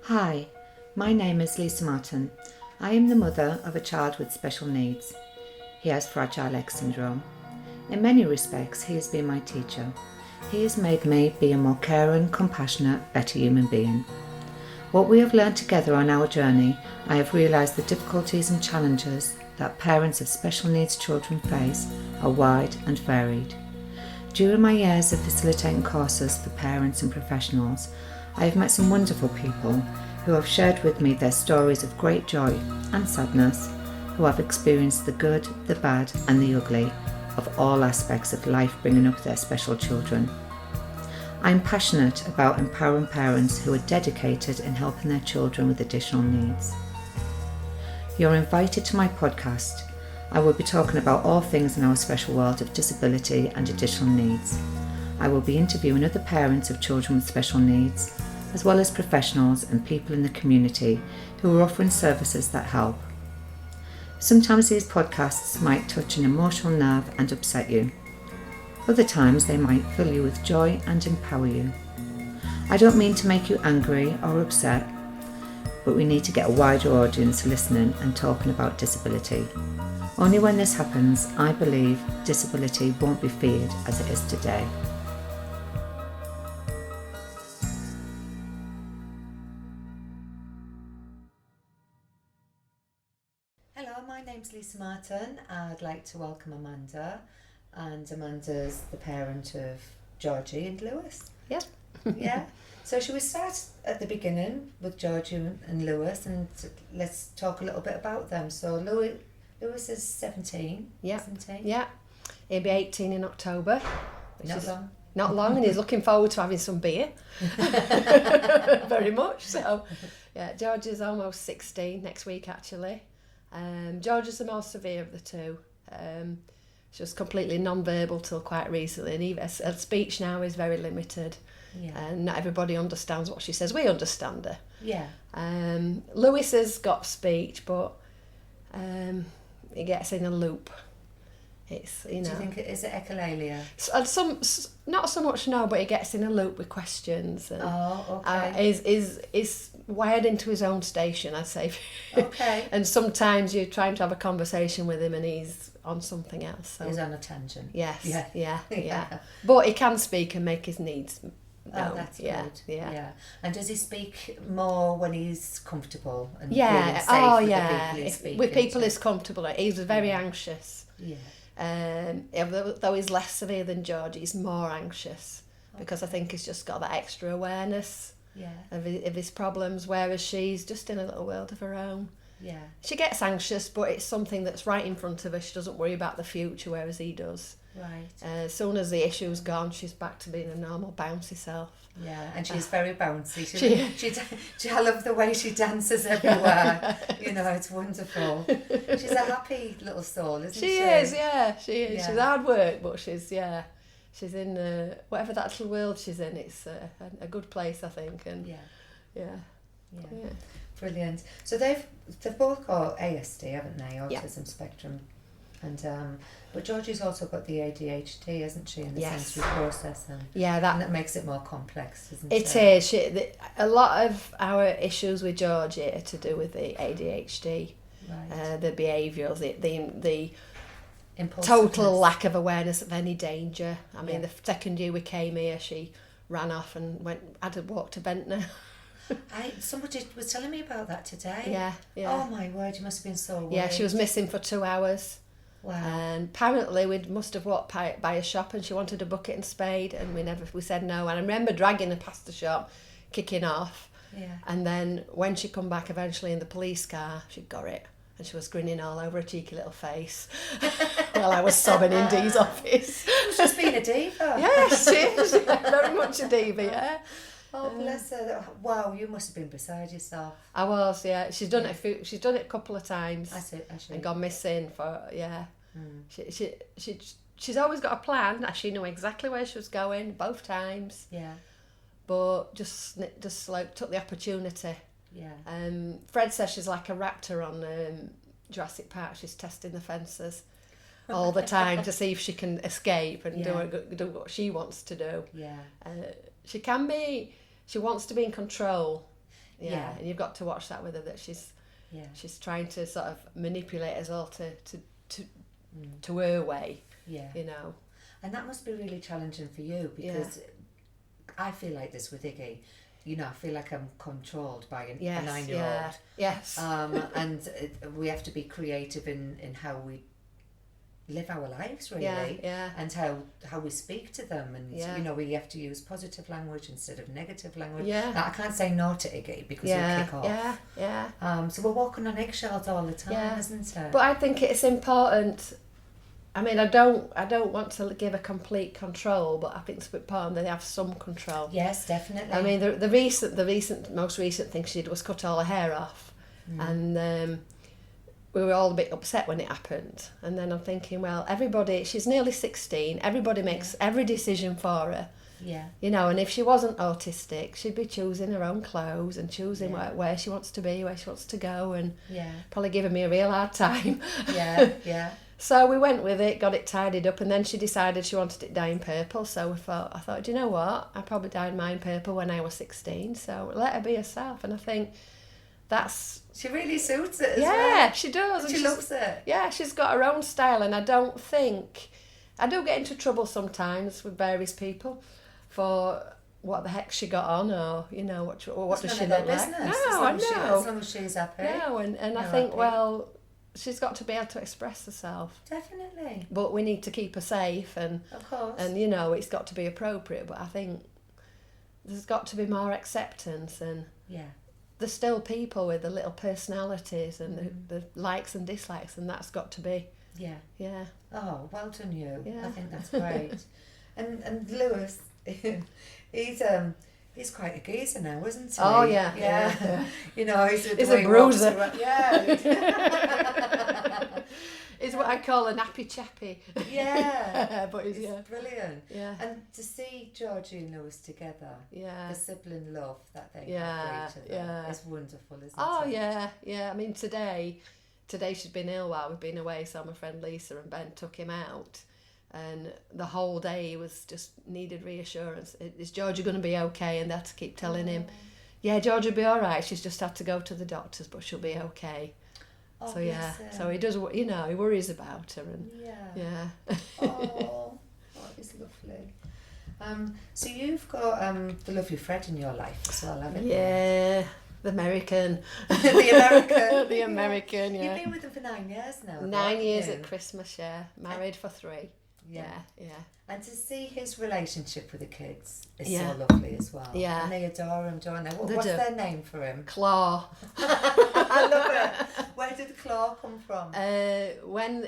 Hi, my name is Lisa Martin. I am the mother of a child with special needs. He has Fragile X syndrome. In many respects, he has been my teacher. He has made me be a more caring, compassionate, better human being. What we have learned together on our journey, I have realised the difficulties and challenges that parents of special needs children face are wide and varied. During my years of facilitating courses for parents and professionals, I have met some wonderful people who have shared with me their stories of great joy and sadness, who have experienced the good, the bad and the ugly of all aspects of life bringing up their special children. I am passionate about empowering parents who are dedicated in helping their children with additional needs. You're invited to my podcast. I will be talking about all things in our special world of disability and additional needs. I will be interviewing other parents of children with special needs, as well as professionals and people in the community who are offering services that help. Sometimes these podcasts might touch an emotional nerve and upset you. Other times they might fill you with joy and empower you. I don't mean to make you angry or upset, but we need to get a wider audience listening and talking about disability. Only when this happens, I believe disability won't be feared as it is today. Hello, my name's Lisa Martin. I'd like to welcome Amanda. And Amanda's the parent of Georgie and Lewis. Yeah. Yeah. So shall we start at the beginning with Georgie and Lewis, and let's talk a little bit about them. So Lewis is 17, Yeah. isn't he? Yeah. He'll be 18 in October. Not long. And he's looking forward to having some beer. Very much so. Yeah, George is almost 16 next week actually. George is the most severe of the two. She was completely non-verbal till quite recently, and even her speech now is very limited. Yeah. And not everybody understands what she says. We understand her. Yeah. Lewis has got speech, but he gets in a loop. It's, you know. Do you think is it echolalia? Not so much no, but he gets in a loop with questions. And, okay. Is wired into his own station, I'd say. Okay. And sometimes you're trying to have a conversation with him, and he's on something else. So. He's on a tangent. Yes. Yeah. Yeah. But he can speak and make his needs known. Oh, that's good. Yeah. And does he speak more when he's comfortable and feeling Yeah. safe Oh, with yeah. the people he's speaking With people to? he's comfortable. He's very anxious. Yeah. Though he's less severe than Georgie, he's more anxious because I think he's just got that extra awareness of his problems, whereas she's just in a little world of her own. Yeah. She gets anxious, but it's something that's right in front of her. She doesn't worry about the future, whereas he does. Right. As soon as the issue's gone, she's back to being a normal, bouncy self. Yeah, and she's very bouncy. I love the way she dances everywhere. You know, it's wonderful. She's a happy little soul, isn't she? She is. She is. Yeah. She's hard work, but she's in whatever that little world she's in. It's a good place, I think. And yeah. Brilliant. So they've both got ASD, haven't they? Autism spectrum. And but Georgie's also got the ADHD, hasn't she, in the sensory processing? Yeah, and that makes it more complex, doesn't it? It is. A lot of our issues with Georgie are to do with the ADHD, the behavioural, the total lack of awareness of any danger. I mean, the second year we came here, she ran off and had a walk to Ventnor. Somebody was telling me about that today. Yeah. Oh my word, you must have been so worried. Yeah, she was missing for 2 hours. Wow. And apparently we must have walked by a shop and she wanted a bucket and spade, and we said no. And I remember dragging her past the shop, kicking off. Yeah. And then when she come back eventually in the police car, she'd got it. And she was grinning all over her cheeky little face while I was sobbing in Dee's office. She's been a diva. Yes, she is. Very much a diva, yeah. Oh, bless her. Wow, you must have been beside yourself. I was, yeah. She's done it a couple of times. I see. And gone missing She's always got a plan. She knew exactly where she was going both times. Yeah. But just like took the opportunity. Yeah. Fred says she's like a raptor on Jurassic Park. She's testing the fences all the time to see if she can escape and do what she wants to do. Yeah. She can be. She wants to be in control. Yeah, and you've got to watch that with her, that she's trying to sort of manipulate us all to her way. Yeah. You know. And that must be really challenging for you, because I feel like this with Iggy. You know, I feel like I'm controlled by a 9-year-old. Yeah. Yes. And we have to be creative in how we live our lives, really. And how we speak to them. And, you know, we have to use positive language instead of negative language. Yeah. Now, I can't say no to Iggy because he'll kick off. So we're walking on eggshells all the time, isn't it? But I think it's important. I mean, I don't want to give a complete control, but I think it's important that they have some control. Yes, definitely. I mean, the most recent thing she did was cut all her hair off, and we were all a bit upset when it happened. And then I'm thinking, well, she's nearly 16. Everybody makes every decision for her. Yeah. You know, and if she wasn't autistic, she'd be choosing her own clothes and choosing where she wants to be, where she wants to go, and probably giving me a real hard time. Yeah. So we went with it, got it tidied up, and then she decided she wanted it dyed purple. So I thought, do you know what? I probably dyed mine purple when I was 16, so let her be herself. And I think she really suits it as well. Yeah, she does. She loves it. Yeah, she's got her own style, and I do get into trouble sometimes with various people for what the heck she got on, or, you know, what does she look like? No, I know. As long as she's happy. No, and I think, well, she's got to be able to express herself. Definitely. But we need to keep her safe, and of course. And, you know, it's got to be appropriate. But I think there's got to be more acceptance, and there's still people with the little personalities and the likes and dislikes, and that's got to be. Yeah. Oh, well done you. Yeah. I think that's great. and Lewis, he's quite a geezer now, isn't he? Oh, yeah. You know, he's a bruiser. Yeah. He's what I call a nappy chappy. Yeah. But he's brilliant. Yeah. And to see Georgie and Lewis together, the sibling love that they have for each other is wonderful, isn't it? Oh, yeah. I mean, today she's been ill while we've been away, so my friend Lisa and Ben took him out. And the whole day he was just needed reassurance. Is Georgie going to be okay? And they had to keep telling him, yeah, Georgie will be all right. She's just had to go to the doctors, but she'll be okay. Oh, so so he does, you know, he worries about her, and Oh, it's lovely. So you've got the lovely Fred in your life as well, haven't you? Yeah, the American. the American. Yeah. You've been with him for 9 years now. 9 years at Christmas. Yeah, married for 3. Yeah. And to see his relationship with the kids is so lovely as well. Yeah. And they adore him, don't they? What's their name for him? Claw. I love it. Where did Claw come from? When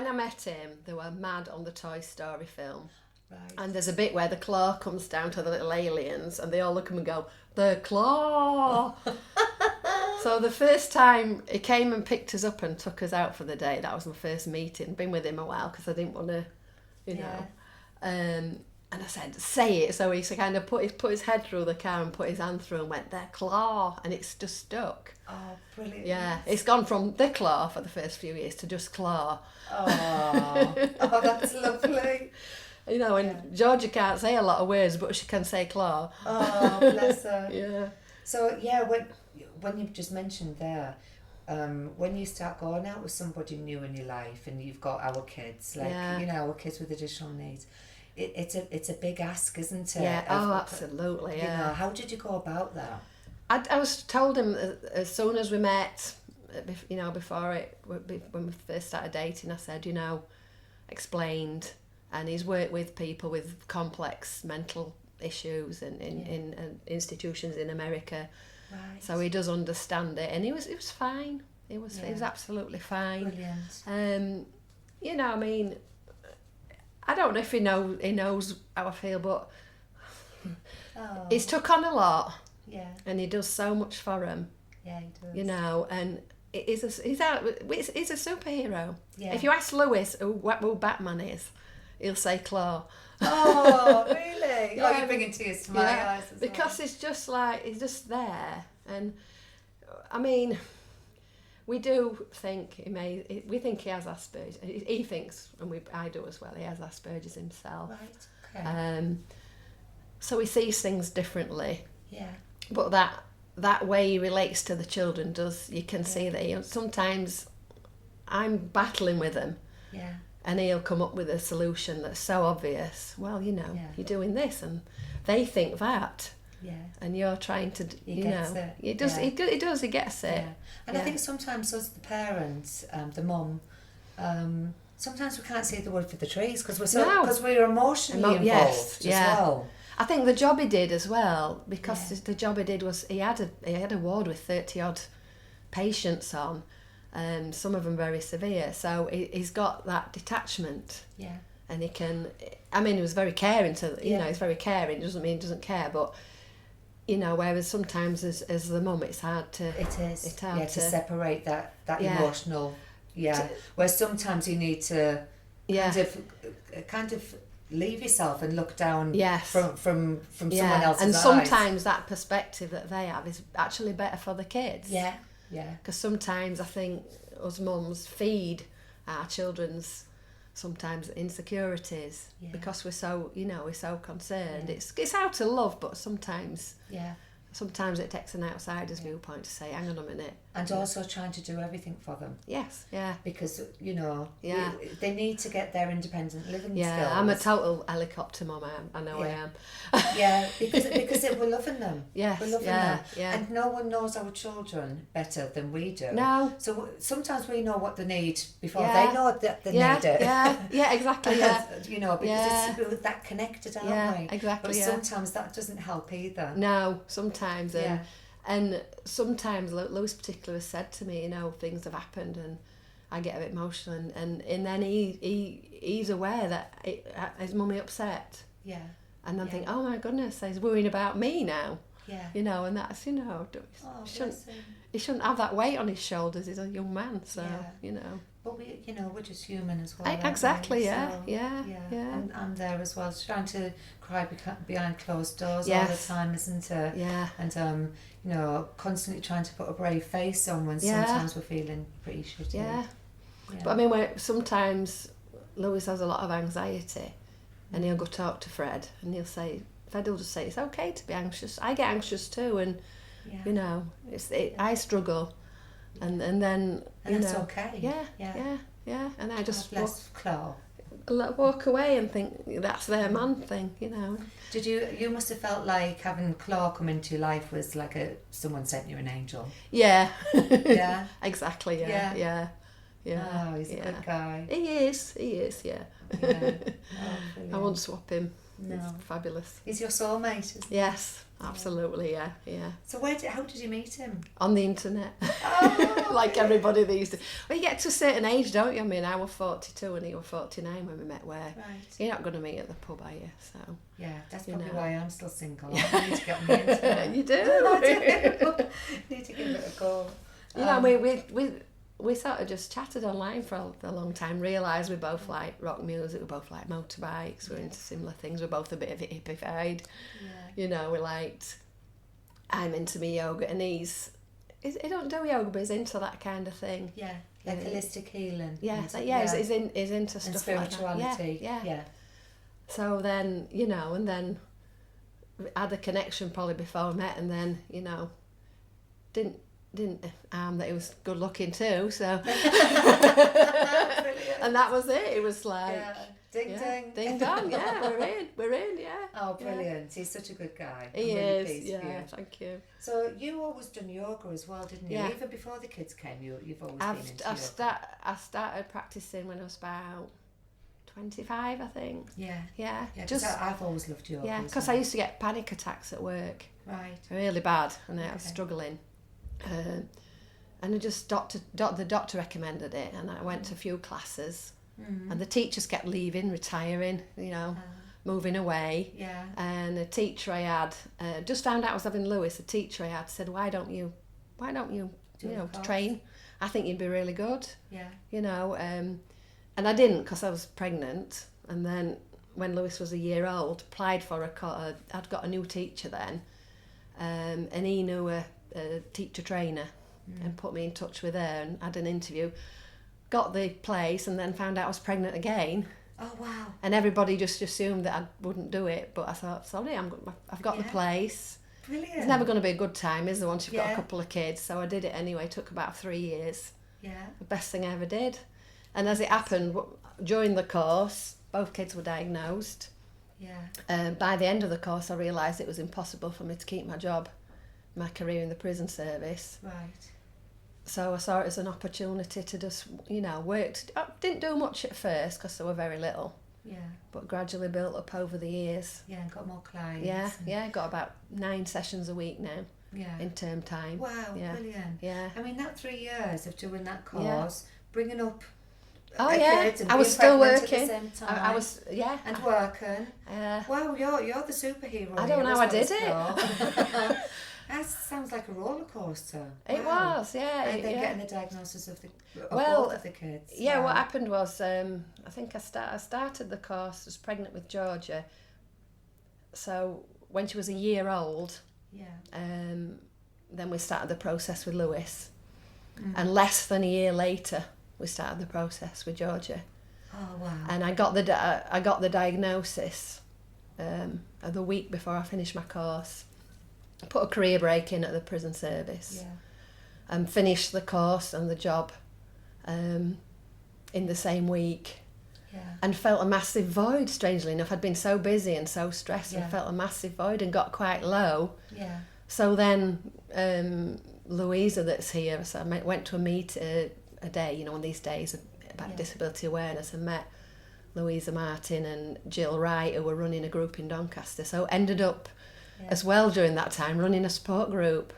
I met him, they were mad on the Toy Story film. Right. And there's a bit where the claw comes down to the little aliens, and they all look at him and go, "The claw!" So the first time he came and picked us up and took us out for the day, that was my first meeting. Been with him a while because I didn't want to, you know. And I said, "Say it." So he kind of put his head through the car and put his hand through and went, "The claw," and it's just stuck. Oh, brilliant! Yeah, it's gone from the claw for the first few years to just claw. Oh, that's lovely. You know, and Georgie can't say a lot of words, but she can say claw. Oh, bless her. Yeah. So, when you've just mentioned there, when you start going out with somebody new in your life, and you've got our kids, like, you know, our kids with additional needs, it's a big ask, isn't it? Yeah, absolutely, You know, how did you go about that? I was told him as soon as we met, you know, when we first started dating, I said, you know, explained. And he's worked with people with complex mental issues in institutions in America. Right. So he does understand it, and it was fine. It was absolutely fine. Brilliant. You know, I mean, I don't know if he knows how I feel, but he's took on a lot. Yeah. And he does so much for him. Yeah, he does. You know, and he's a superhero. Yeah. If you ask Lewis who Batman is, he'll say Claw. Oh, really? Yeah, you're bringing tears to my eyes as because well. It's just like, he's just there. And, I mean, we do think we think he has Asperger's. He thinks, and I do as well, he has Asperger's himself. Right, okay. So he sees things differently. Yeah. But that way he relates to the children you can see that sometimes I'm battling with him. Yeah. And he'll come up with a solution that's so obvious. Well, you're doing this, and they think that. Yeah. And you're trying to, He gets it. He does. Yeah. He does. He gets it. Yeah. And I think sometimes us, the parents, the mum, sometimes we can't see the wood for the trees because we're emotionally involved as well. I think the job he did as well, because the job he did was he had a ward with 30 odd patients on. Some of them very severe, so he's got that detachment. Yeah. And he can. I mean, he was very caring he's very caring. Doesn't mean he doesn't care, but whereas sometimes as the mum, it's hard to. It is. It's hard to separate that emotional. Yeah. Where sometimes you need to. Kind of leave yourself and look down. From someone else's and eyes. sometimes that perspective that they have is actually better for the kids. Yeah. Yeah. Because sometimes I think us mums feed our children's sometimes insecurities because we're so concerned. It's out of love, but sometimes it takes an outsider's viewpoint to say, hang on a minute. And also trying to do everything for them. Yes, yeah. Because, they need to get their independent living skills. Yeah, I'm a total helicopter mum, I know I am. because we're loving them. Yes, we're loving them. Yeah. And no one knows our children better than we do. No. So sometimes we know what they need before they know that they need it. Yeah, exactly, yeah. Because we're that connected, aren't we? Exactly, but sometimes that doesn't help either. No, sometimes. And sometimes Lewis particularly has said to me, things have happened and I get a bit emotional and then he's aware that his mummy upset. Yeah. And then think, oh my goodness, he's worrying about me now. Yeah. And that's, he shouldn't have that weight on his shoulders. He's a young man, so, But we're just human as well. Exactly, yeah. So, yeah. And I'm there as well, trying to cry behind closed doors all the time, isn't it? Yeah. And constantly trying to put a brave face on when sometimes we're feeling pretty shitty. Yeah. But I mean, sometimes Lewis has a lot of anxiety, and he'll go talk to Fred, and Fred will just say, it's okay to be anxious. I get anxious too, and I struggle, and then it's okay. Yeah. And I just walk away and think that's their man thing, Did you must have felt like having Claw come into your life was like someone sent you an angel? Yeah. Yeah. Exactly. Yeah. Oh, he's a good guy. He is. Yeah. I won't swap him. No. It's fabulous. He's your soulmate, isn't he? Yes, absolutely, yeah. So how did you meet him? On the internet. Oh, like everybody these days. Well, you get to a certain age, don't you? I mean, I was 42 and he was 49 when we met, where you're not going to meet at the pub, are you? So yeah, that's probably why I'm still single. I need to get on the internet. You do? I do. Need to give it a go. We sort of just chatted online for a long time, realised we both like rock music, we both like motorbikes, we're into similar things, we're both a bit of it hippified. I'm into me yoga and he don't do yoga, but he's into that kind of thing. Yeah, like holistic healing. He's into stuff and spirituality. Like that. Yeah. So then, and then we had a connection probably before we met, and then, didn't that he was good looking too, so and that was it. It was like ding dong, we're in, yeah. Oh, brilliant. He's such a good guy. He really is, yeah, thank you. So you always done yoga as well, didn't you? Yeah. Even before the kids came, you've always been into yoga. I started practicing when I was about 25, I think. Yeah. Just I've always loved yoga. Yeah, because I used to get panic attacks at work. Right. Really bad, and I was struggling. And I just the doctor recommended it, and I went to a few classes, and the teachers kept leaving, retiring, moving away. Yeah. And a teacher I had just found out I was having Lewis. A teacher I had said, "Why don't you train? I think you'd be really good." Yeah. And I didn't because I was pregnant, and then when Lewis was a year old, applied for I'd got a new teacher then, and he knew a teacher trainer and put me in touch with her and had an interview, got the place, and then found out I was pregnant again. Oh wow. And everybody just assumed that I wouldn't do it, but I thought, sorry, I've got the place, Brilliant. It's never going to be a good time, is there, once you've got Yeah. a couple of kids? So I did it anyway. It took about 3 years. Yeah. The best thing I ever did. And as it happened, during the course, both kids were diagnosed. Yeah. By the end of the course, I realised it was impossible for me to keep my job, my career in the prison service. Right. So I saw it as an opportunity to just, work. I didn't do much at first because they were very little, Yeah. but gradually built up over the years. Yeah, and got more clients. Yeah, got about 9 sessions a week now Yeah. in term time. Wow, Yeah. brilliant. Yeah. I mean, that 3 years of doing that course, bringing up Oh a yeah, kid and I was being still pregnant working. at the same time. I was, yeah. And working. Uh, Wow, you're the superhero. I don't here, know how I as did well as girl. That sounds like a roller coaster. It Wow. was, yeah. And then yeah. getting the diagnosis of Well, both of the kids. Yeah, Wow. what happened was, I think I started the course, was pregnant with Georgie. So when she was a year old, Yeah. then we started the process with Lewis. And less than a year later, we started the process with Georgie. Oh wow. And I got the diagnosis the week before I finished my course. I put a career break in at the prison service. Yeah. And finished the course and the job in the same week. Yeah. And felt a massive void, strangely enough. I'd been so busy and so stressed and Yeah. felt a massive void and got quite low. Yeah. So then Louisa, that's here, so I went to a day, on these days about Yeah. disability awareness, and met Louisa Martin and Jill Wright, who were running a group in Doncaster. So ended up as well during that time running a sport group,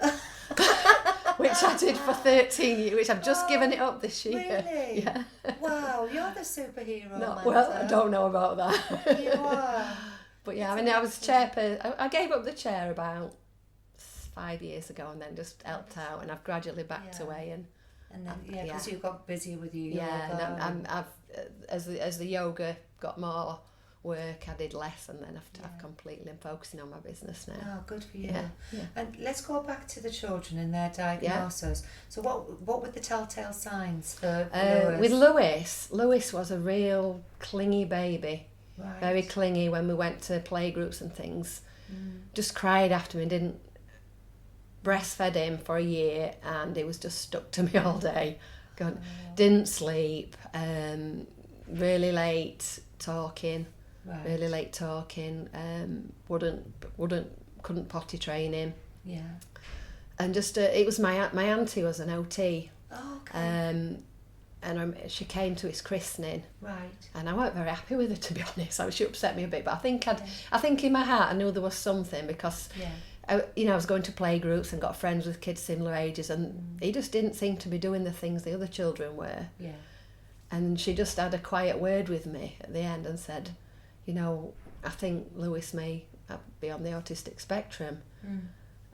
which I did for 13 years, which I've just given it up this year. Really? Yeah. Wow, you're the superhero. No, Amanda. well, I don't know about that. You are. But yeah, I mean, I was chairperson. I gave up the chair about 5 years ago, and then just helped out, and I've gradually backed Yeah. away. And then yeah. because you got busy with your yeah, yoga. and I've as the yoga got more work, I did less, and then I've completely been focusing on my business now. Oh, good for you. Yeah, yeah. And let's go back to the children and their diagnosis. So what were the telltale signs for Lewis? With Lewis was a real clingy baby. Right. Very clingy when we went to playgroups and things. Just cried after me, didn't breastfed him for a year, and he was just stuck to me all day. Didn't sleep, really late talking, Right. really late talking, couldn't potty train him. Yeah. And just, it was my auntie was an OT. Oh, okay. And she came to his christening, Right. and I weren't very happy with her, to be honest. She upset me a bit, but I think in my heart I knew there was something, because I was going to playgroups and got friends with kids similar ages, and he just didn't seem to be doing the things the other children were. Yeah. And she just had a quiet word with me at the end and said, I think Lewis may be on the autistic spectrum.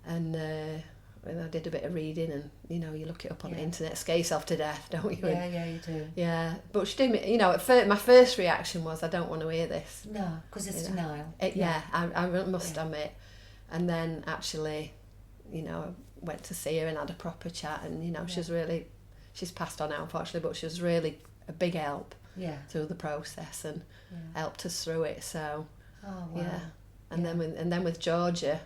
And I did a bit of reading, and you look it up on the internet, scare yourself to death, don't you? Yeah, you do. Yeah, but she did. At first, my first reaction was, I don't want to hear this. No, because it's denial. I must admit. And then actually, I went to see her and had a proper chat, and she's passed on now, unfortunately, but she was really a big help through the process and helped us through it. So and then with Georgia.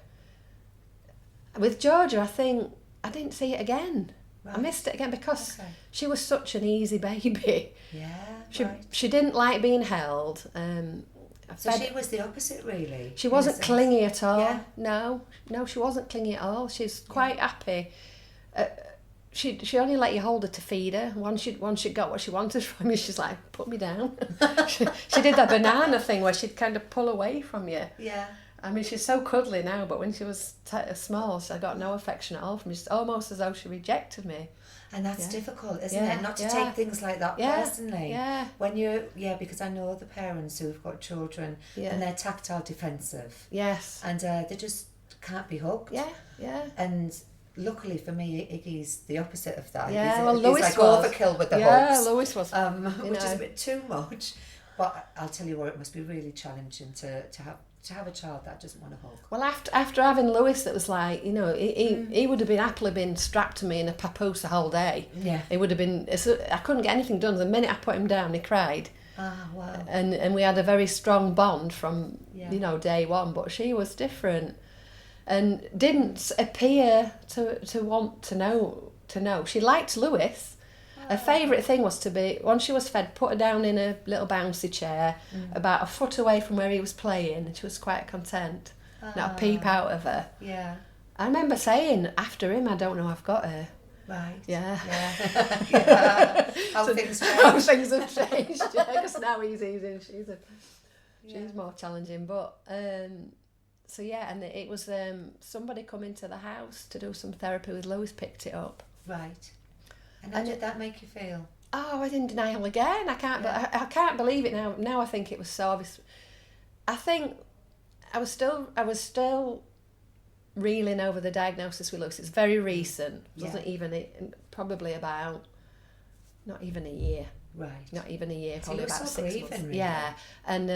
With Georgia, I think I didn't see it again. Right. I missed it again because she was such an easy baby. Yeah, she didn't like being held. So she was the opposite, really. She wasn't clingy at all. Yeah. No, she wasn't clingy at all. She's quite happy. She only let you hold her to feed her. Once she got what she wanted from you, she's like, put me down. she did that banana thing where she'd kind of pull away from you. Yeah. I mean, she's so cuddly now, but when she was small, I got no affection at all from her. It's almost as though she rejected me. And that's difficult, isn't it? Not to take things like that personally. Yeah. When because I know other parents who've got children and they're tactile defensive. Yes. And they just can't be hugged. Yeah, yeah. And luckily for me, Iggy's the opposite of that. Yeah, He's Lewis like was. Overkill with the hugs. Yeah, Lewis was. Which is a bit too much. But I'll tell you what, it must be really challenging to have a child that doesn't want to hug. Well, after having Lewis, that was like, he would have been happily been strapped to me in a papoose the whole day. Yeah. It would have been, I couldn't get anything done. The minute I put him down, he cried. Ah, wow. And we had a very strong bond from, day one, but she was different. and didn't appear to want to know. She liked Lewis. Her favourite thing was to be, once she was fed, put her down in a little bouncy chair about a foot away from where he was playing, and she was quite content. Not a peep out of her. Yeah. I remember saying after him, I don't know, I've got her. Right. Yeah. Yeah. How things change. How things have changed. Yeah, because now he's easy and she's more challenging. But so yeah, and it was somebody coming to the house to do some therapy with Lewis picked it up. Right. And how did that make you feel? Oh, I was in denial again. I can't believe it now. Now I think it was so obvious. I think I was still reeling over the diagnosis with Lewis. It's very recent. It wasn't even probably about not even a year. Right. Not even a year. Probably about 6 months. Really. Yeah. And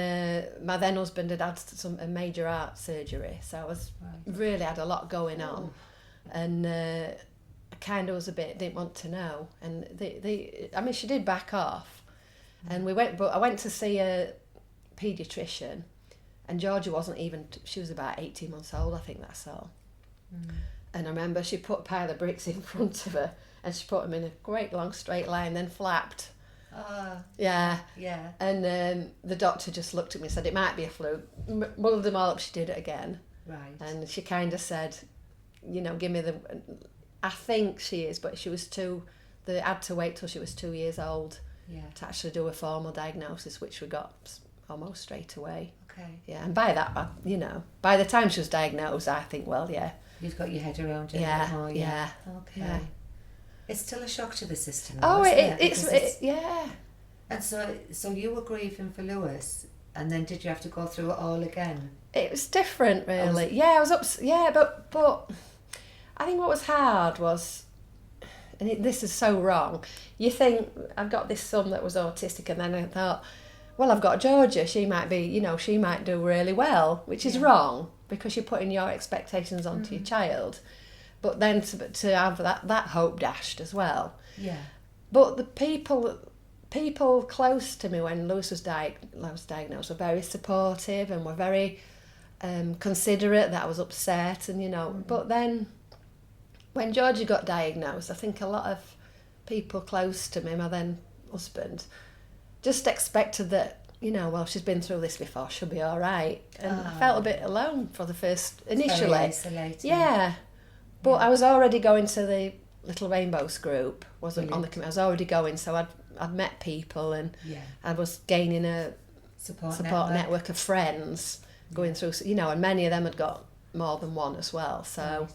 my then husband had a major heart surgery, so I was really had a lot going on, and I kind of was didn't want to know. And I mean, she did back off, and I went to see a paediatrician. And Georgie wasn't even, she was about 18 months old, I think that's all. And I remember she put a pile of bricks in front of her and she put them in a great long straight line, then flapped. Yeah. Yeah. And the doctor just looked at me and said, it might be a fluke. Muddled them all up, she did it again. Right. And she kind of said, give me I think she is, but she was they had to wait till she was 2 years old to actually do a formal diagnosis, which we got almost straight away. Okay. Yeah, and by that, by the time she was diagnosed, I think, you've got your head around it. Yeah, Okay. Yeah. It's still a shock to the system. Oh, it's yeah. And so you were grieving for Lewis, and then did you have to go through it all again? It was different, really. I was upset. Yeah, but I think what was hard was, and this is so wrong. You think I've got this son that was autistic, and then I thought, well, I've got Georgia, she might be, she might do really well, which is wrong because you're putting your expectations onto your child. But then to have that hope dashed as well. Yeah. But the people close to me when Lewis was diagnosed were very supportive and were very considerate that I was upset and, but then when Georgie got diagnosed, I think a lot of people close to me, my then husband, just expected that, she's been through this before, she'll be all right. And I felt a bit alone for the first, initially. Very isolating. Yeah. But I was already going to the Little Rainbows group, wasn't on the committee. I was already going, so I'd met people and I was gaining a support network of friends going through, and many of them had got more than one as well. So,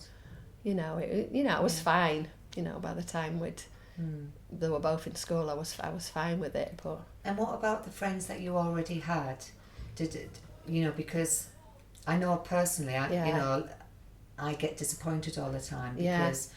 it was fine, by the time they were both in school, I was fine with it. But and what about the friends that you already had? Did it, because I know personally, I get disappointed all the time because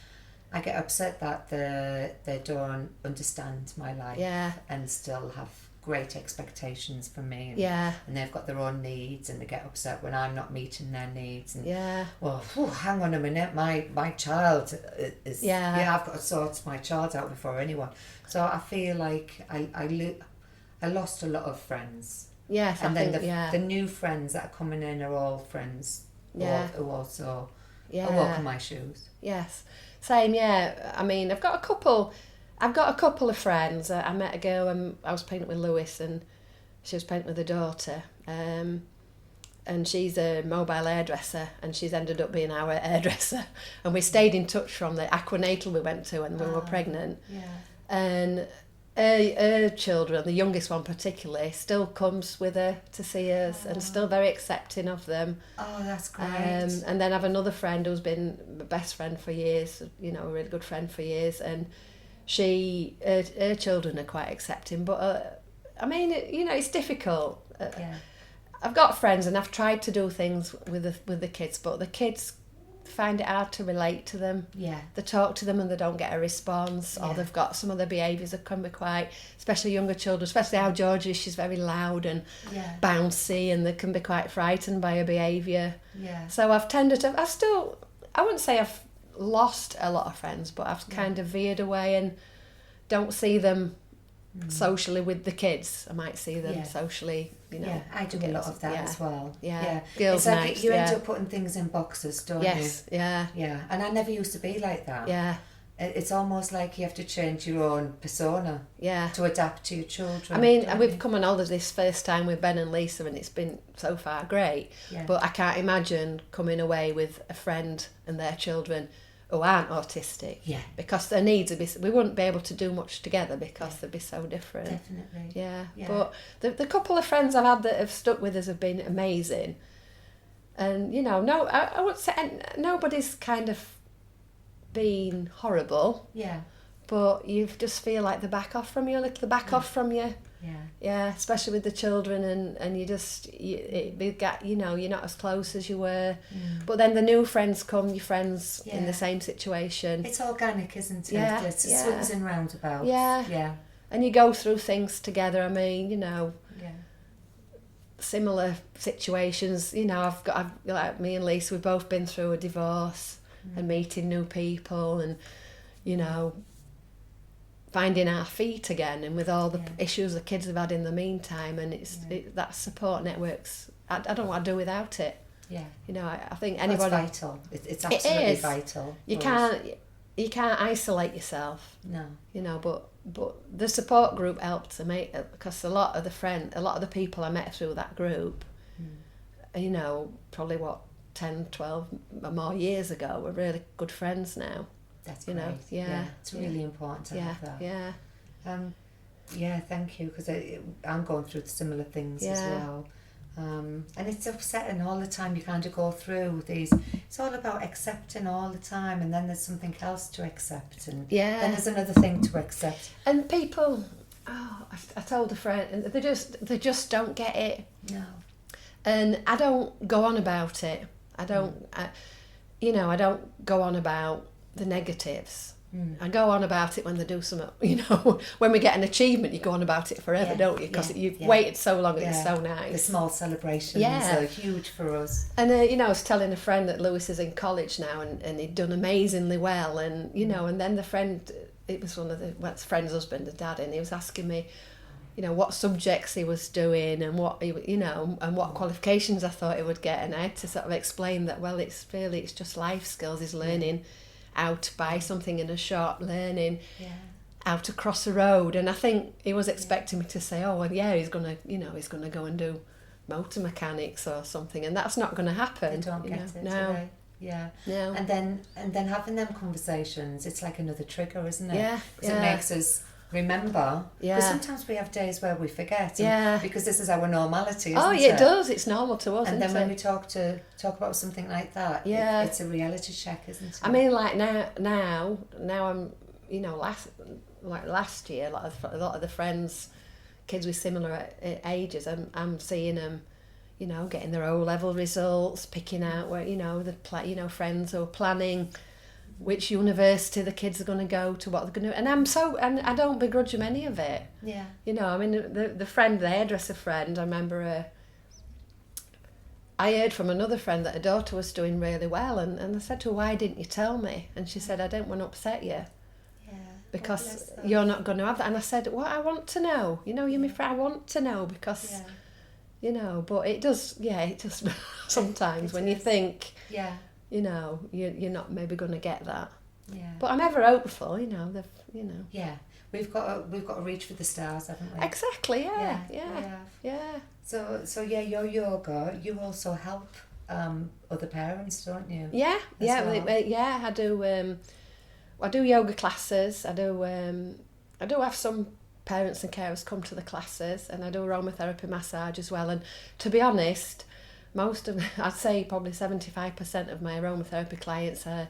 I get upset that they don't understand my life and still have great expectations from me and they've got their own needs and they get upset when I'm not meeting their needs and hang on a minute, my child is I've got to sort my child out before anyone. So I feel like I lost a lot of friends. Yes, and then the new friends that are coming in are all friends who also are walking my shoes. Yes, same. I mean, I've got a couple of friends. I met a girl when I was painting with Lewis and she was painting with her daughter. And she's a mobile hairdresser and she's ended up being our hairdresser. And we stayed in touch from the aquanatal we went to when we were pregnant. Yeah. And her children, the youngest one particularly, still comes with her to see us and still very accepting of them. Oh, that's great. And then I have another friend who's been my best friend for years, a really good friend for years, and her children are quite accepting, but I mean, it's difficult. I've got friends and I've tried to do things with the kids, but the kids find it hard to relate to them. Yeah. They talk to them and they don't get a response, or they've got some of their behaviours that can be quite, especially younger children, especially how Georgie is, she's very loud and bouncy and they can be quite frightened by her behaviour. Yeah. So I wouldn't say I've lost a lot of friends, but I've kind of veered away and don't see them socially with the kids. I might see them socially, Yeah, I do a lot of that as well. Yeah. Girls' it's like nights, you end up putting things in boxes, don't you? Yes, yeah. Yeah, and I never used to be like that. Yeah. It's almost like you have to change your own persona to adapt to your children. I mean, we've come on holiday this first time with Ben and Lisa, and it's been so far great. Yeah. But I can't imagine coming away with a friend and their children who aren't autistic. Yeah. Because their needs would be, we wouldn't be able to do much together because they'd be so different. Definitely. Yeah. But the couple of friends I've had that have stuck with us have been amazing. And, I would say nobody's kind of been horrible. Yeah. But you just feel like they back off from you a little, they back off from you. Yeah. Yeah, especially with the children, and you're not as close as you were. But then the new friends come, your friends in the same situation. It's organic, isn't it? Yeah. It's swings and roundabouts. Yeah. Yeah. And you go through things together. I mean, similar situations. I've like me and Lisa, we've both been through a divorce and meeting new people, and finding our feet again, and with all the issues the kids have had in the meantime, and that support networks, I don't know what I'd do without it. I think anybody. It's vital. It's absolutely vital. You can't isolate yourself. No. But the support group helped to make it, because a lot of the people I met through that group, probably 10, 12 or more years ago, we're really good friends now. That's great. Yeah. It's really important to have that. Yeah. Thank you, because I'm going through similar things as well. And it's upsetting all the time. You kind of go through these. It's all about accepting all the time, and then there's something else to accept, and then there's another thing to accept. And people, I told a friend, they just don't get it. No. And I don't go on about it. I don't go on about the negatives. I go on about it when they do something, when we get an achievement, you go on about it forever, don't you? Because you've waited so long and it's so nice. The small celebrations are huge for us. And, I was telling a friend that Lewis is in college now, and he'd done amazingly well. And, and then the friend, it was one of the friend's husband and dad, and he was asking me, what subjects he was doing and what and what qualifications I thought he would get. And I had to sort of explain that, well, it's just life skills. He's learning how to buy something in a shop, learning how to cross a road. And I think he was expecting me to say, oh, well, he's gonna go and do motor mechanics or something, and that's not going to happen. They don't get it. No. Yeah. No. And then having them conversations, it's like another trigger, isn't it? Yeah. Because it makes us remember. Yeah. Because sometimes we have days where we forget. Because this is our normality, isn't it? Oh, yeah, it does. It's normal to us, and then isn't when it? we talk about something like that, it's a reality check, isn't it? I mean, like now I'm, last year, a lot of the friends, kids with similar ages, I'm seeing them, getting their O-level results, picking out where, friends who are planning which university the kids are going to go to, what they're going to do. And I don't begrudge them any of it. Yeah. I mean, the hairdresser friend, I remember I heard from another friend that her daughter was doing really well, and I said to her, why didn't you tell me? And she said, I didn't want to upset you. Yeah. Because you're not going to have that. And I said, well, I want to know. You're my friend, I want to know, because... but it does sometimes when you think, you're not maybe going to get that. Yeah. But I'm ever hopeful, Yeah, we've got to reach for the stars, haven't we? Exactly. Yeah. So your yoga, you also help other parents, don't you? Yeah. I do. I do yoga classes. I do have some parents and carers come to the classes, and I do aromatherapy massage as well. And to be honest, I'd say probably 75% of my aromatherapy clients are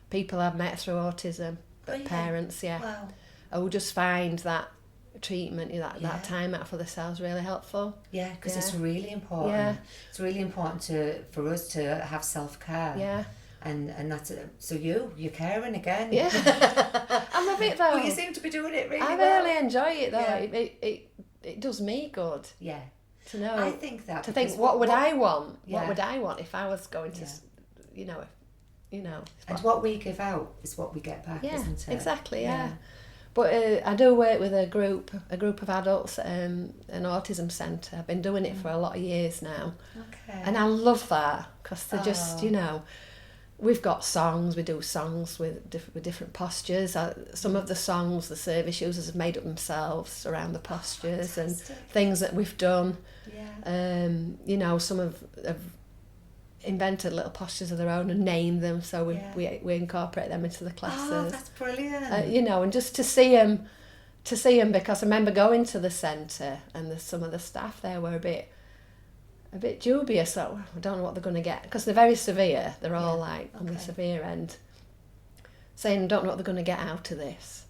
people I've met through autism, parents, Wow. who just find that treatment, that time out for themselves really helpful. Yeah, because it's really important. Yeah. It's really important for us to have self-care. Yeah. And that's it. So you're caring again. Yeah. I'm a bit though. Well, you seem to be doing it really I well. really enjoy it though. Yeah. It does me good. Yeah. To know. I think that. To think, what would I want? Yeah. What would I want if I was going to, And what we give out is what we get back, isn't it? Exactly. Yeah. But I do work with a group of adults at an autism centre. I've been doing it for a lot of years now. Okay. And I love that because they're just, we've got songs, we do songs with different postures. Some of the songs the service users have made up themselves around the postures and things that we've done. Yeah. Some have invented little postures of their own and named them, so we incorporate them into the classes. Oh, that's brilliant. And just to see them, because I remember going to the centre and some of the staff there were a bit dubious. So I don't know what they're going to get, because they're very severe. They're all on the severe end, saying I don't know what they're going to get out of this.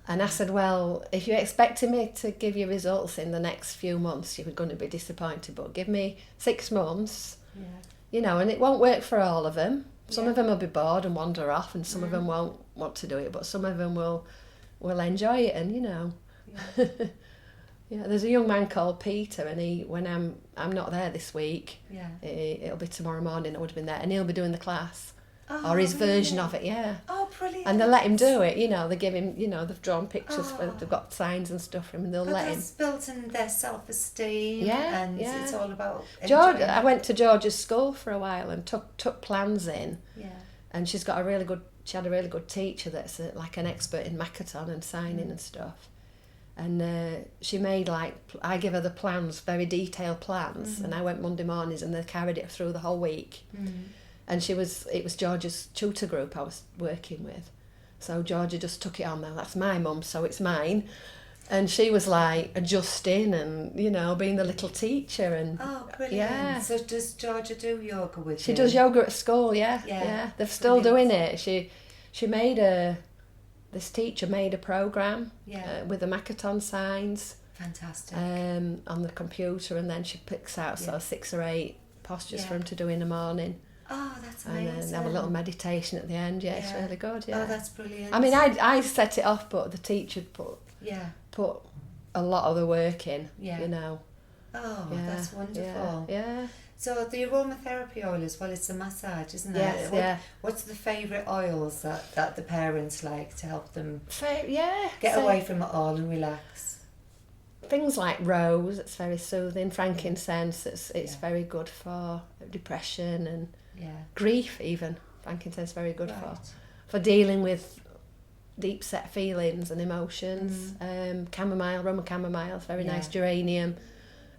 And I said, well, if you're expecting me to give you results in the next few months, you're going to be disappointed, but give me 6 months. And it won't work for all of them. Some of them will be bored and wander off, and some of them won't want to do it, but some of them will enjoy it. And there's a young man called Peter, and when I'm not there this week, it'll be tomorrow morning. I would have been there, and he'll be doing the class. Or his version of it, Oh, brilliant. And they let him do it, they give him, they've drawn pictures, they've got signs and stuff for him, and they'll let him. That's built in their self-esteem, and it's all about George. I went to George's school for a while and took plans in, and she had a really good teacher that's like an expert in Makaton and signing and stuff. And she made I give her the plans, very detailed plans, and I went Monday mornings and they carried it through the whole week. And it was George's tutor group I was working with. So Georgia just took it on now. That's my mum, so it's mine. And she was adjusting and, being the little teacher. And oh, brilliant. Yeah. So does Georgia do yoga with you? She does yoga at school, yeah. They're still doing it. She made this teacher made a programme with the Makaton signs. Fantastic. On the computer, and then she picks out 6 or 8 postures for him to do in the morning. Oh, that's amazing. And then have a little meditation at the end. It's really good. Oh, that's brilliant. I mean, I set it off, but the teacher put a lot of the work in. Oh, that's wonderful. Yeah. So the aromatherapy oil as well, it's a massage, isn't it? Yes, What's the favourite oils that the parents like to help them get so, away from it all and relax? Things like rose, it's very soothing. Frankincense, it's very good for depression and grief even. Frankincense is very good for dealing with deep set feelings and emotions. Chamomile, Roman chamomile is very nice. Geranium.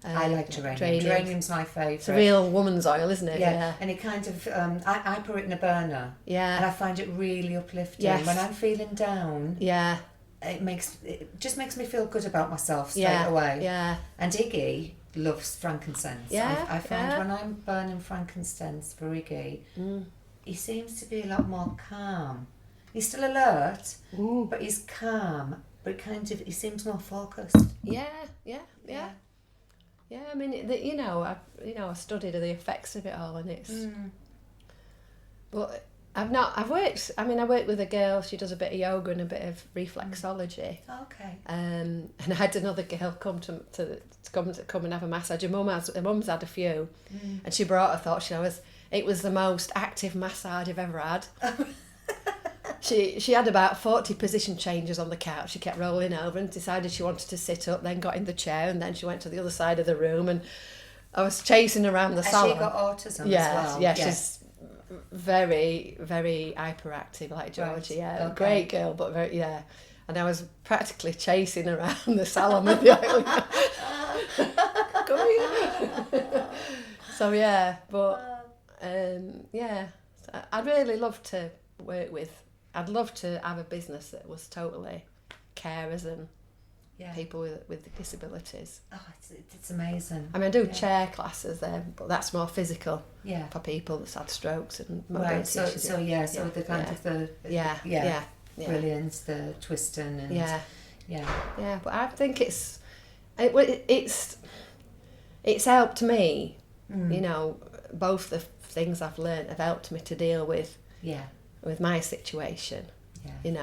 I like geranium. Geranium's my favourite. It's a real woman's oil, isn't it? Yeah. And it kind of, I put it in a burner. Yeah. And I find it really uplifting. Yes. When I'm feeling down. Yeah. It just makes me feel good about myself straight away. Yeah. And Iggy loves frankincense. I find when I'm burning frankincense for Iggy, he seems to be a lot more calm. He's still alert, but he's calm. But he seems more focused. Yeah. I mean, I studied the effects of it all, and it's. But I work with a girl. She does a bit of yoga and a bit of reflexology. Okay. And I had another girl come to come and have a massage. Her mum's had a few, and she brought her. Thought it was the most active massage I've ever had. She had about 40 position changes on the couch. She kept rolling over and decided she wanted to sit up, then got in the chair, and then she went to the other side of the room, and I was chasing around the salon. Has she got autism as well? Yeah, she's very, very hyperactive like Georgie. Yeah, great girl, but very, and I was practically chasing around the salon with the oil. Come here. So I'd really love to work with. I'd love to have a business that was totally carers and people with disabilities. Oh, it's amazing. I mean, I do chair classes there, but that's more physical for people that's had strokes and mobility issues. So the kind of the brilliance, the twisting and but I think it's helped me. Both the things I've learned have helped me to deal with my situation. And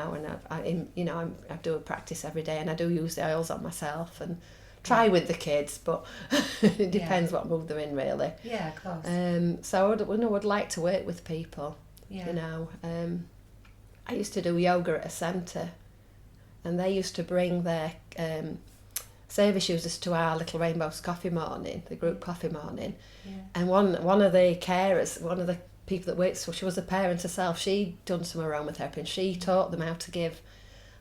I do a practice every day, and I do use the oils on myself and try with the kids, but it depends what mood they're in, really. Yeah, of course. So I would like to work with people. I used to do yoga at a centre and they used to bring their service users to our little Rainbow's coffee morning, the group coffee morning. And one of the carers, one of the people that works for, she was a parent herself, she'd done some aromatherapy, and she taught them how to give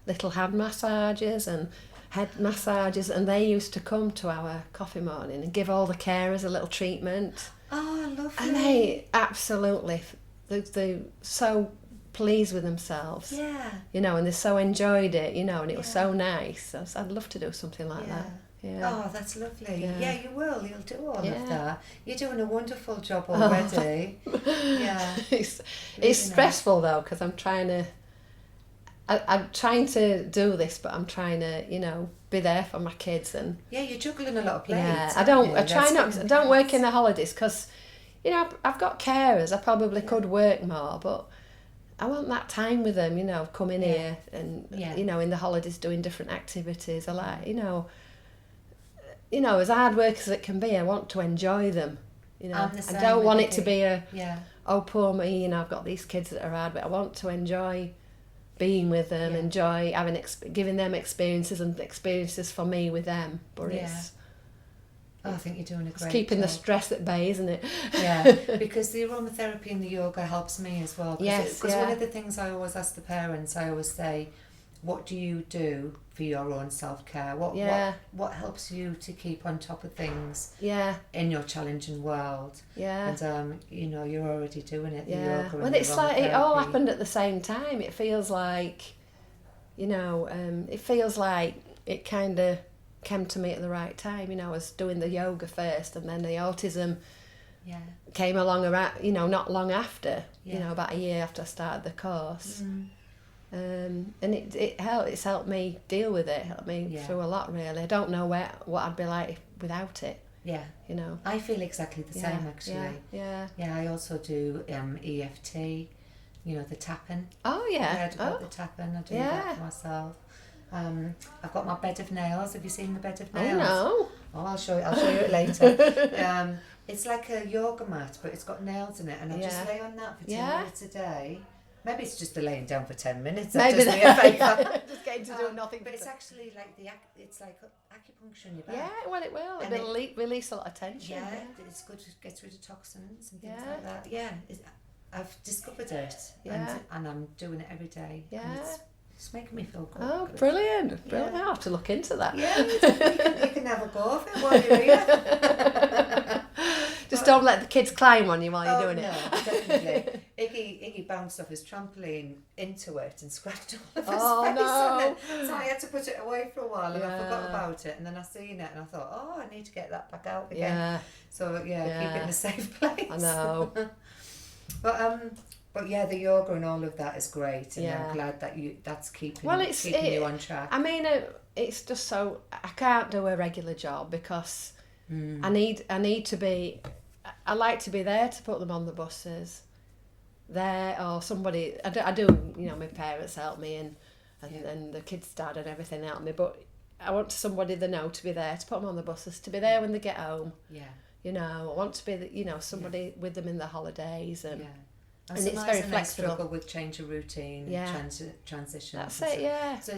little hand massages and head massages, and they used to come to our coffee morning and give all the carers a little treatment. Oh, lovely. And they absolutely, they're so pleased with themselves. Yeah. You know, and they so enjoyed it, you know, and it was so nice. I'd love to do something like that. Yeah. Oh, that's lovely. Yeah. You will. You'll do all Yeah. of that. You're doing a wonderful job already. Yeah. It's Really stressful though, because I'm trying to, I'm trying to do this, but I'm trying to, you know, be there for my kids. And yeah, you're juggling a lot of plates. yeah, I don't work in the holidays because, you know, I've got carers. I probably could work more, but I want that time with them, you know, coming here and, you know, in the holidays doing different activities. I like, you know, as hard work as it can be, I want to enjoy them. You know, I don't want it to be oh, poor me, you know, I've got these kids that are hard, but I want to enjoy being with them, enjoy giving them experiences and experiences for me with them. But it's... I think you're doing a great job. It's keeping the stress at bay, isn't it? Yeah, because the aromatherapy and the yoga helps me as well. Because one of the things I always ask the parents, I always say, what do you do for your own self-care? What helps you to keep on top of things in your challenging world? Yeah. And, you know, you're already doing it, the yoga and it's like it all happened at the same time. It feels like, you know, it kind of came to me at the right time. You know, I was doing the yoga first, and then the autism came along around, you know, not long after, you know, about a year after I started the course. And it's helped me deal with it, helped me through a lot, really. I don't know what I'd be like without it. Yeah. You know. I feel exactly the same, actually. Yeah. I also do EFT, you know, the tapping. Oh, yeah. I heard about the tapping. I do that for myself. I've got my bed of nails. Have you seen the bed of nails? Oh, no. Oh, I'll show you it later. It's like a yoga mat, but it's got nails in it, and I just lay on that for 10 minutes a day. Maybe it's just the laying down for 10 minutes. Maybe just getting to do nothing. But it's actually like it's like acupuncture in your back. Yeah, well, it will. It'll release a lot of tension. Yeah, it's good. It gets rid of toxins and things like that. Yeah, I've discovered it, and I'm doing it every day. Yeah. And it's making me feel good. Oh, brilliant. I'll have to look into that. Yeah, you can have a go of it while you're here. Just don't let the kids climb on you while you're doing it. No, definitely. Iggy bounced off his trampoline into it and scratched all of his face on it. So I had to put it away for a while, and I forgot about it, and then I seen it and I thought, oh, I need to get that back out again. Yeah. So keep it in a safe place. I know. But yeah, the yoga and all of that is great, and I'm glad that that's keeping you on track. I mean, it's just so I can't do a regular job because I need to be. I like to be there to put them on the buses, there or somebody. I do. You know, my parents help me and the kids' dad and everything help me, but I want somebody they know to be there to put them on the buses, to be there when they get home. Yeah. You know, I want to be somebody with them in the holidays and. And it's very flexible. Struggle with change of routine, transition. That's it, yeah. So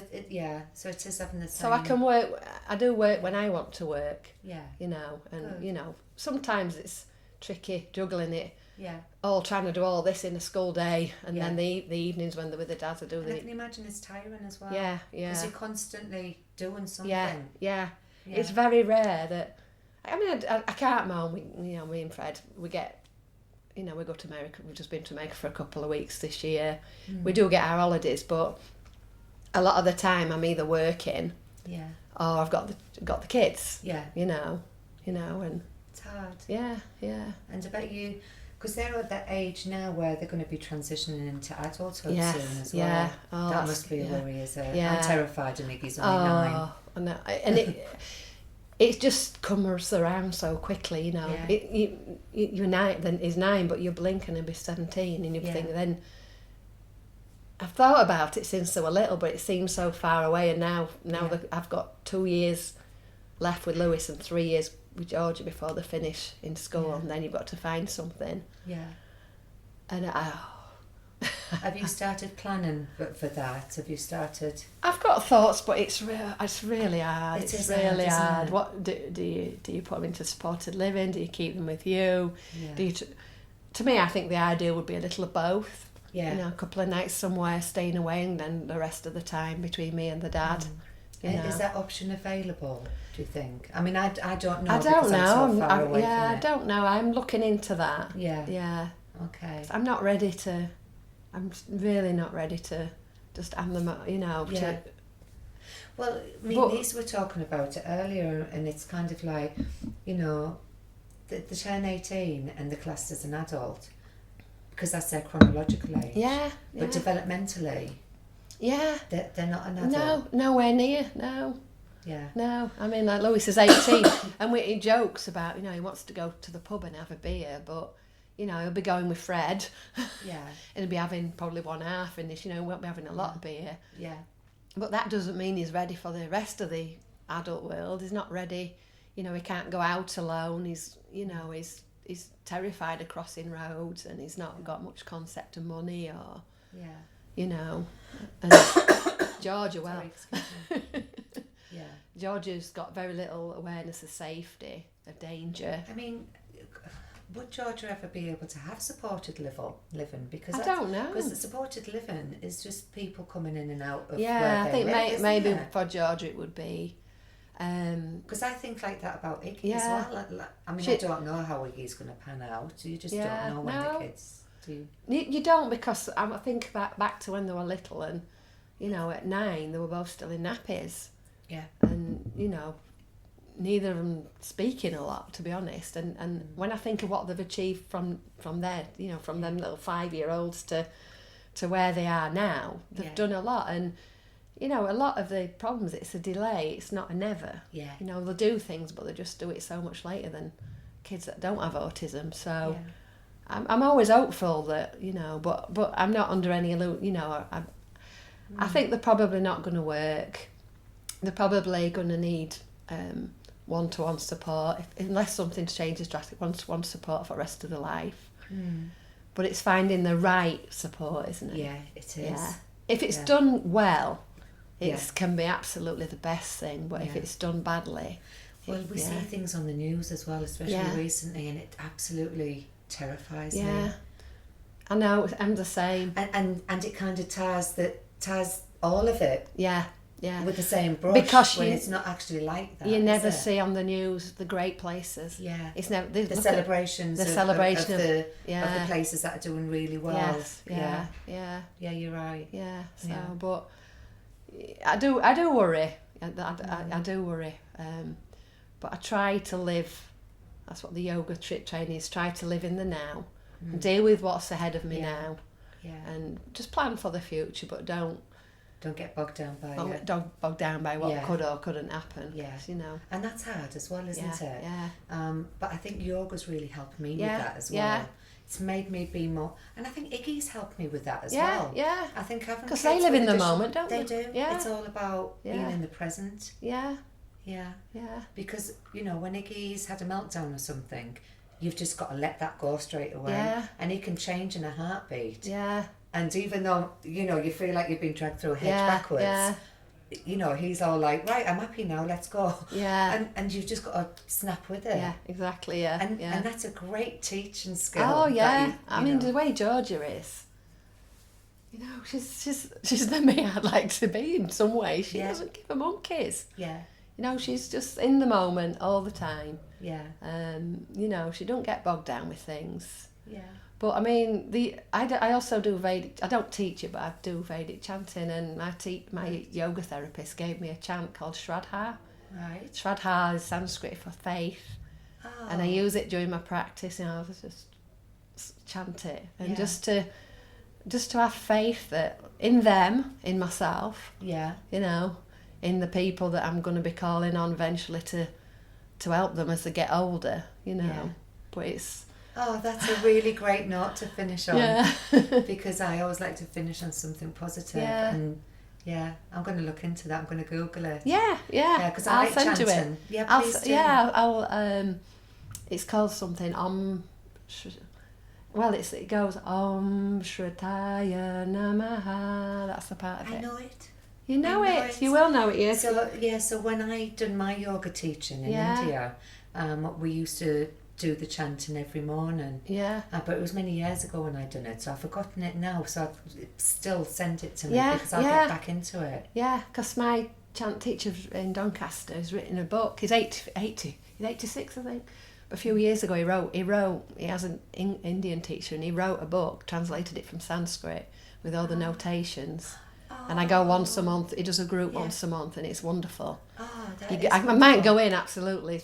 so it is having the same. So I can work. I do work when I want to work. Yeah. You know, and you know, sometimes it's tricky juggling it. Yeah. All trying to do all this in a school day, and then the evenings when they're with the dads, I do. I can imagine it's tiring as well. Yeah. Because you're constantly doing something. Yeah. It's very rare that. I mean, I can't moan. Me and Fred, we get. You know, we go to America. We've just been to America for a couple of weeks this year. We do get our holidays, but a lot of the time I'm either working, or I've got the kids. Yeah, you know, and it's hard. Yeah. And I bet you, because they're at that age now where they're going to be transitioning into adulthood soon as well. Yeah, that must be a worry, is it? Yeah. I'm terrified, and Iggy's only 9. I know, and it just comes around so quickly, you know. Yeah. You're 9, then he's 9, but you blink and he'll be 17, and you think then. I've thought about it since they were little, but it seems so far away. And now that I've got 2 years left with Lewis and 3 years with Georgie before they finish in school, and then you've got to find something. Yeah. And Have you started planning for that? Have you started? I've got thoughts, but it's really hard. It's really hard, hard. isn't it? What do you put them into supported living? Do you keep them with you? Yeah. Do you? To me, I think the ideal would be a little of both. Yeah. You know, a couple of nights somewhere, staying away, and then the rest of the time between me and the dad. You know. Is that option available, do you think? I mean, I don't know. I don't know. I'm so far away from I it. don't know. I'm looking into that. Yeah. Yeah. Okay. I'm not ready to. I'm really not ready to just hand them. You know. Yeah. Well, I mean, these were talking about it earlier, and it's kind of like, you know, they turn 18 and they're classed as an adult because that's their chronological age. Yeah. But developmentally, yeah, they're not an adult. No, nowhere near. No. Yeah. No, I mean, like Lewis is 18 and he jokes about, you know, he wants to go to the pub and have a beer, but, you know, he'll be going with Fred. Yeah. And he'll be having probably one half in this, you know, he won't be having a lot of beer. Yeah. But that doesn't mean he's ready for the rest of the adult world. He's not ready, you know, he can't go out alone. He's, you know, he's terrified of crossing roads and he's not got much concept of money or, you know. And Georgia, well. Yeah. Georgia's got very little awareness of safety, of danger. I mean, would Georgia ever be able to have supported living? Because I don't know. Because the supported living is just people coming in and out of yeah, where I think they live, maybe isn't it? for Georgia it would be. Because I think like that about Iggy as well. I mean, I don't know how Iggy's going to pan out. You just don't know when the kids do. You don't, because I think back to when they were little and, you know, at 9 they were both still in nappies. Yeah. And, you know, neither of them speaking a lot, to be honest. And when I think of what they've achieved from there, you know, from them little 5-year-olds to where they are now, they've done a lot. And, you know, a lot of the problems, it's a delay, it's not a never. Yeah. You know, they'll do things, but they just do it so much later than kids that don't have autism. So I'm always hopeful that, you know, but I'm not under any illusion, you know, I think they're probably not going to work. They're probably going to need one-to-one support, unless something changes drastically, one-to-one support for the rest of their life. But it's finding the right support, isn't it? Yeah, it is. Yeah. If it's done well, it can be absolutely the best thing, but if it's done badly... Well, we see things on the news as well, especially recently, and it absolutely terrifies me. Yeah, I know, I'm the same. And it kind of ties all of it. Yeah. With the same brush, because when it's not actually like that. You never see on the news the great places. Yeah. It's never the celebrations of the places that are doing really well. Yes. Yeah, you're right. Yeah. So, but I do worry. I do worry. But I try to live. That's what the yoga training is. Try to live in the now, and deal with what's ahead of me now, and just plan for the future. But don't get bogged down by what could or couldn't happen. Yes, you know. And that's hard as well, isn't it? Yeah. But I think yoga's really helped me with that as well. Yeah. It's made me be more, and I think Iggy's helped me with that as well. Yeah. I think having because they live in the moment, don't they? They do. Yeah. It's all about being in the present. Yeah. Yeah. Because, you know, when Iggy's had a meltdown or something, you've just got to let that go straight away. Yeah. And he can change in a heartbeat. Yeah. And even though, you know, you feel like you've been dragged through a hedge backwards, you know, he's all like, right, I'm happy now, let's go. Yeah. And you've just got to snap with it. Yeah, exactly, yeah. And that's a great teaching skill. Oh, yeah. I mean, the way Georgia is, you know, she's the me I'd like to be in some way. She doesn't give a monkeys. Yeah. You know, she's just in the moment all the time. Yeah. You know, she don't get bogged down with things. Yeah. But I mean, I also do Vedic. I don't teach it, but I do Vedic chanting, and my yoga therapist gave me a chant called Shraddha. Right. Shraddha is Sanskrit for faith, and I use it during my practice. You know, I just chant it, and just to have faith that in them, in myself. Yeah. You know, in the people that I'm going to be calling on eventually to help them as they get older. You know, but it's. Oh, that's a really great note to finish on. Yeah. Because I always like to finish on something positive. Yeah. And I'm going to look into that. I'm going to Google it. Yeah. Yeah, because I like send chanting. you it. Yeah, please do. Yeah, I'll it's called something Well, it goes Om Shrataya Namaha. That's the part of it. I know it. You know it. You will know it, yes. So when I done my yoga teaching in India, we used to do the chanting every morning. Yeah. But it was many years ago when I done it, so I've forgotten it now. So I've still sent it to me because I'll get back into it. Yeah, because my chant teacher in Doncaster has written a book. He's 80. He's 86, I think. A few years ago he has an Indian teacher, and he wrote a book, translated it from Sanskrit with all the notations. And I go once a month. He does a group once a month, and it's wonderful. I might go in absolutely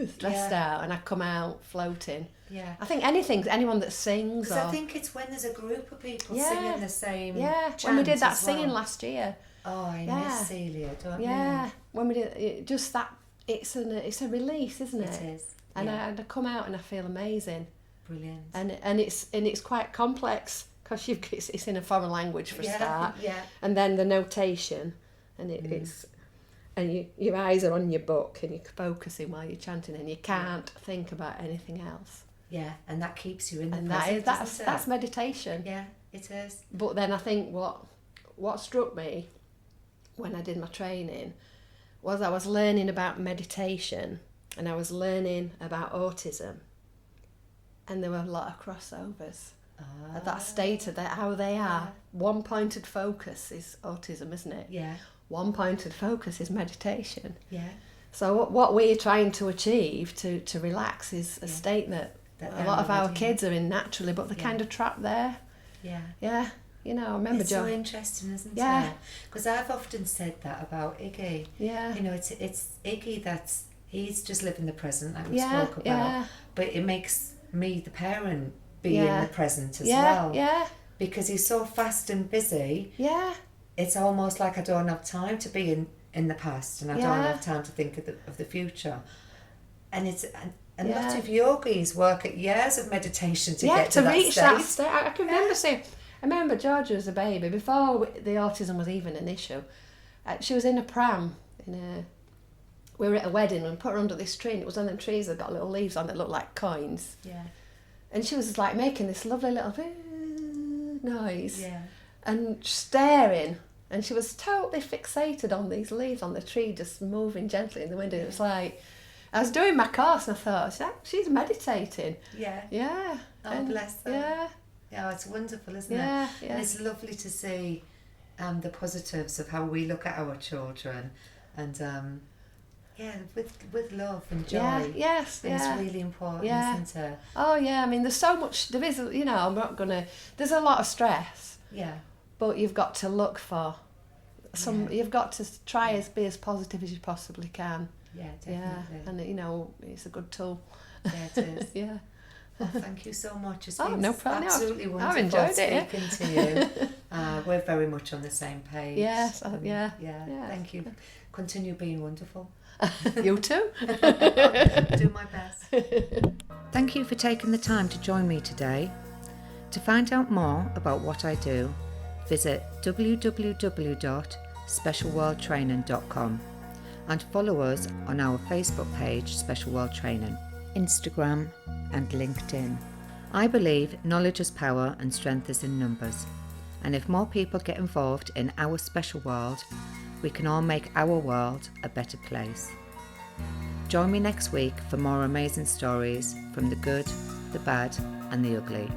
stressed out, and I come out floating. Yeah. I think anyone that sings. Because I think it's when there's a group of people singing the same. Yeah. When we did that singing last year. Oh, I miss Celia, don't you? Yeah. When we did just that, it's a release, isn't it? It is. And I come out and I feel amazing. Brilliant. And it's quite complex because it's in a foreign language for a start. Yeah. And then the notation, and it's and your eyes are on your book and you're focusing while you're chanting, and you can't think about anything else. Yeah, and that keeps you in the and present. That's meditation. Yeah, it is. But then I think what struck me when I did my training was I was learning about meditation. And I was learning about autism, and there were a lot of crossovers at that state of how they are. One-pointed focus is autism, isn't it? Yeah. One-pointed focus is meditation. Yeah. So what we're trying to achieve to relax is a state that a lot of our kids are in naturally, but they're kind of trapped there. Yeah. Yeah. You know, I remember it's so interesting, isn't it? Because I've often said that about Iggy. Yeah. You know, it's Iggy he's just living the present, like we spoke about. Yeah. But it makes me, the parent, be in the present as well. Yeah. Because he's so fast and busy. Yeah. It's almost like I don't have time to be in the past, and I don't have time to think of the future. And lots of yogis work at years of meditation to get to reach that state. I can remember saying, I remember Georgie as a baby, before the autism was even an issue. She was in a pram we were at a wedding and put her under this tree, and it was one of them trees that got little leaves on that looked like coins. Yeah. And she was like making this lovely little noise. Yeah. And staring. And she was totally fixated on these leaves on the tree just moving gently in the wind. And it was like, I was doing my course and I thought, she's meditating. Yeah. Yeah. Oh, bless her. Yeah. Yeah, it's wonderful, isn't it? Yeah. And it's lovely to see the positives of how we look at our children, and with love and joy. Yeah, yes, and it's really important, isn't it? Oh yeah, I mean, there's so much. There is, I'm not gonna. There's a lot of stress. Yeah. But you've got to look for some. You've got to try be as positive as you possibly can. Yeah, definitely. And it's a good tool. Yeah, it is. Yeah. Oh, thank you so much. It's been no problem. Absolutely wonderful. I've enjoyed speaking to you. We're very much on the same page. Yes, yeah. Thank you. Continue being wonderful. You too. Do my best. Thank you for taking the time to join me today. To find out more about what I do, visit www.specialworldtraining.com and follow us on our Facebook page, Special World Training, Instagram and LinkedIn. I believe knowledge is power and strength is in numbers. And if more people get involved in our special world, we can all make our world a better place. Join me next week for more amazing stories from the good, the bad and the ugly.